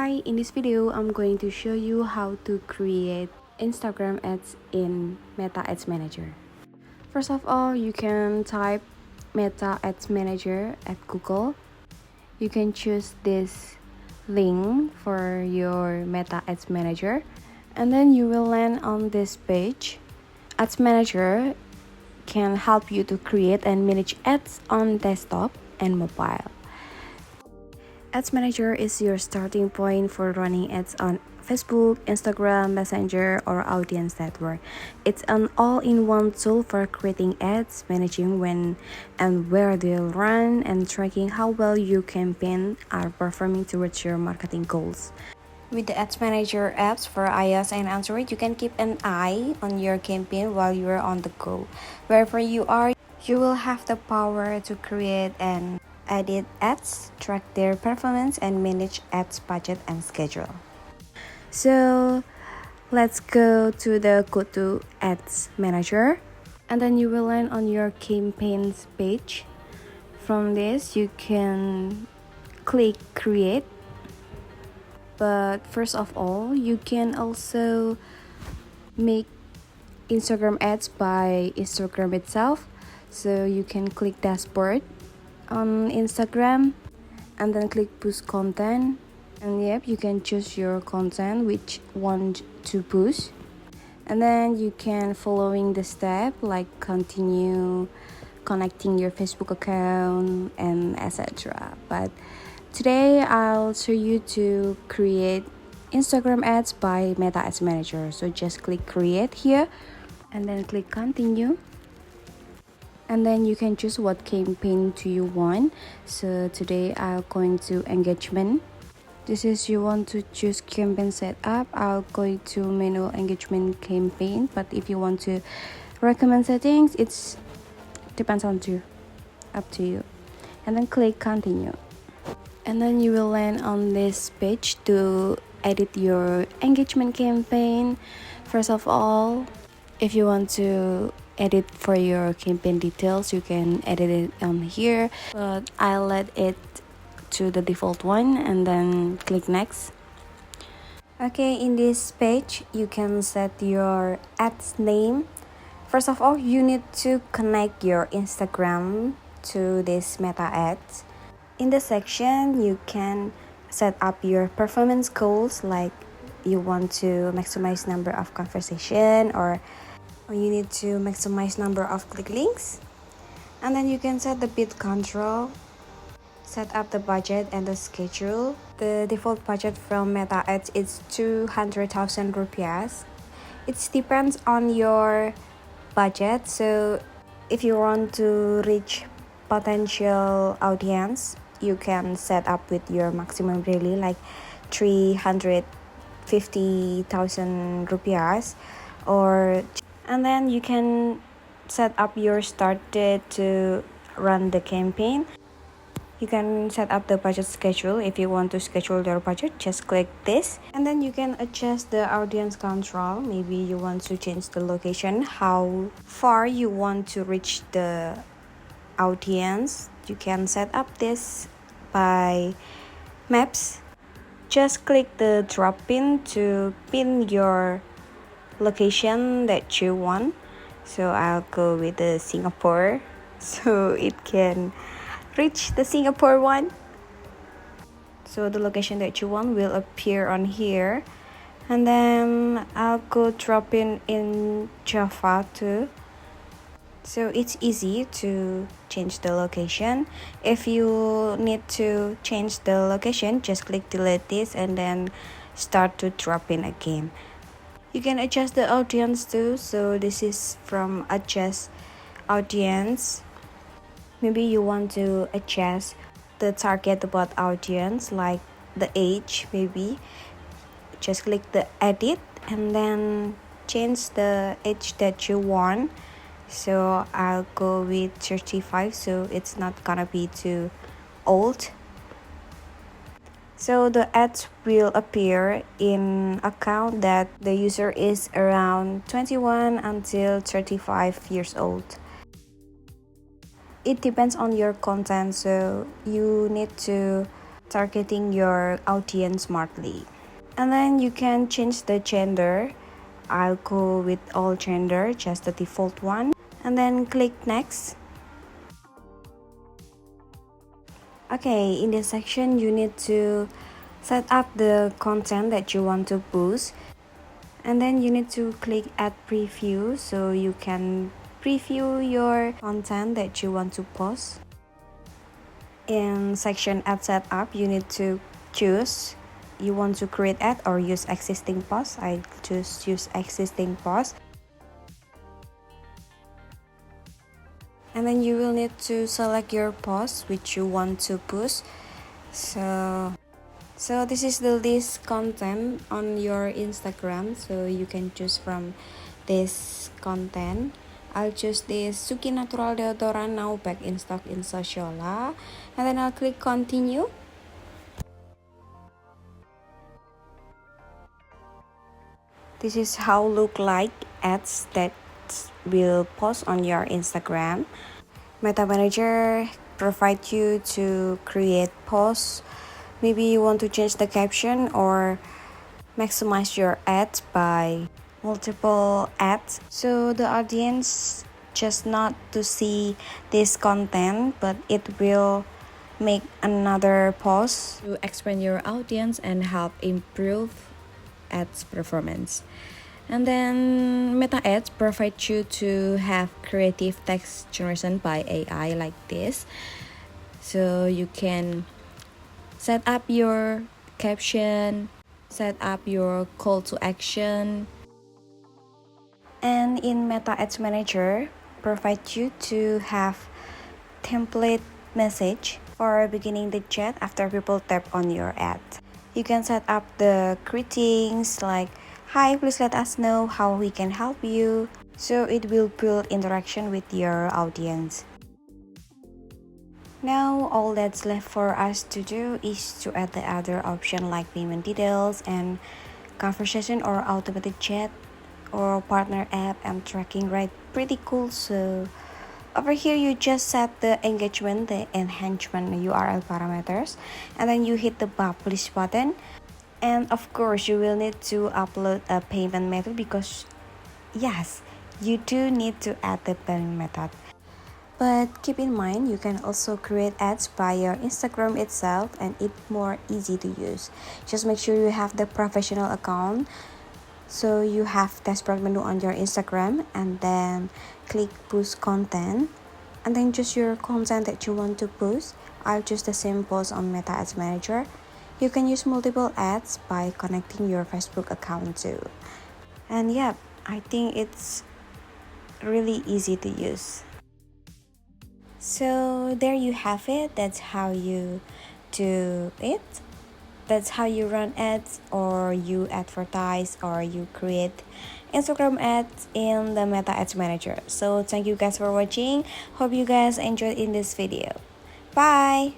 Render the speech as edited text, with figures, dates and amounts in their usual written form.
Hi, in this video, I'm going to show you how to create Instagram ads in Meta Ads Manager. First of all, you can type Meta Ads Manager at Google. You can choose this link for your Meta Ads Manager, and then you will land on this page. Ads Manager can help you to create and manage ads on desktop and mobile. Ads Manager is your starting point for running ads on Facebook, Instagram, Messenger, or Audience Network. It's an all-in-one tool for creating ads, managing when and where they'll run, and tracking how well your campaign are performing towards your marketing goals. With the Ads Manager apps for iOS and Android, you can keep an eye on your campaign while you are on the go. Wherever you are, you will have the power to create and edit ads, track their performance, and manage ads budget and schedule. So let's go to the Go to Ads Manager, and then you will land on your campaigns page. From this, you can click create. But first of all, you can also make Instagram ads by Instagram itself. So you can click dashboard on Instagram and then click push content, and you can choose your content which want to push, and then you can following the step like continue connecting your Facebook account and etc. But today I'll show you to create Instagram ads by Meta Ads Manager. So just click create here and then click continue. And then you can choose what campaign do you want. So today I'm going to engagement. This is you want to choose campaign setup. I'll go to manual engagement campaign. But if you want to recommend settings, it's depends on you, up to you. And then click continue. And then you will land on this page to edit your engagement campaign. First of all, if you want to edit for your campaign details, you can edit it on here, but I'll let it to the default one and then click next. Okay, in this page you can set your ads name. First of all, you need to connect your Instagram to this Meta Ads. In the section you can set up your performance goals, like you want to maximize number of conversation or you need to maximize number of click links. And then you can set the bid control, set up the budget and the schedule. The default budget from Meta Ads is 200,000 rupiahs. It depends on your budget. So if you want to reach potential audience, you can set up with your maximum really like 350,000 rupiahs, or and then you can set up your start date to run the campaign. You can set up the budget schedule. If you want to schedule your budget, just click this, and then you can adjust the audience control. Maybe you want to change the location, how far you want to reach the audience. You can set up this by maps. Just click the drop pin to pin your location that you want. So I'll go with the Singapore so it can reach the Singapore one. So the location that you want will appear on here, and then I'll go drop in Java too. So it's easy to change the location. If you need to change the location, just click delete this and then start to drop in again. You can adjust the audience too. So this is from adjust audience. Maybe you want to adjust the target about audience, like the age maybe. Just click the edit and then change the age that you want. So I'll go with 35, so it's not gonna be too old. So the ads will appear in account that the user is around 21 until 35 years old. It depends on your content, so you need to targeting your audience smartly. And then you can change the gender. I'll go with all gender, just the default one, and then click next. Okay, in this section you need to set up the content that you want to post, and then you need to click add preview so you can preview your content that you want to post. In section ad setup, you need to choose you want to create ad or use existing post. I choose use existing post. And then you will need to select your post which you want to push. So this is the list content on your Instagram, so you can choose from this content. I'll choose this Suki Natural Deodorant now back in stock in Sociola, and then I'll click continue. This is how look like ads that will post on your Instagram. Meta Manager provide you to create posts. Maybe you want to change the caption or maximize your ads by multiple ads. So the audience just not to see this content, but it will make another post to expand your audience and help improve ads performance. And then Meta Ads provide you to have creative text generation by AI like this. So you can set up your caption, set up your call to action. And in Meta Ads Manager provide you to have template message for beginning the chat after people tap on your ad. You can set up the greetings like, "Hi, please let us know how we can help you." So it will build interaction with your audience. Now all that's left for us to do is to add the other option like payment details and conversation or automated chat or partner app and tracking, right? Pretty cool. So over here you just set the engagement, the enhancement URL parameters, and then you hit the publish button. And of course you will need to upload a payment method because yes, you do need to add the payment method. But keep in mind, you can also create ads by your Instagram itself and it's more easy to use. Just make sure you have the professional account. So you have dashboard menu on your Instagram and then click post content and then choose your content that you want to post. I'll choose the same post on Meta Ads Manager. You can use multiple ads by connecting your Facebook account too. And yeah, I think it's really easy to use. So there you have it. That's how you do it. That's how you run ads or you advertise or you create Instagram ads in the Meta Ads Manager. So thank you guys for watching. Hope you guys enjoyed in this video. Bye.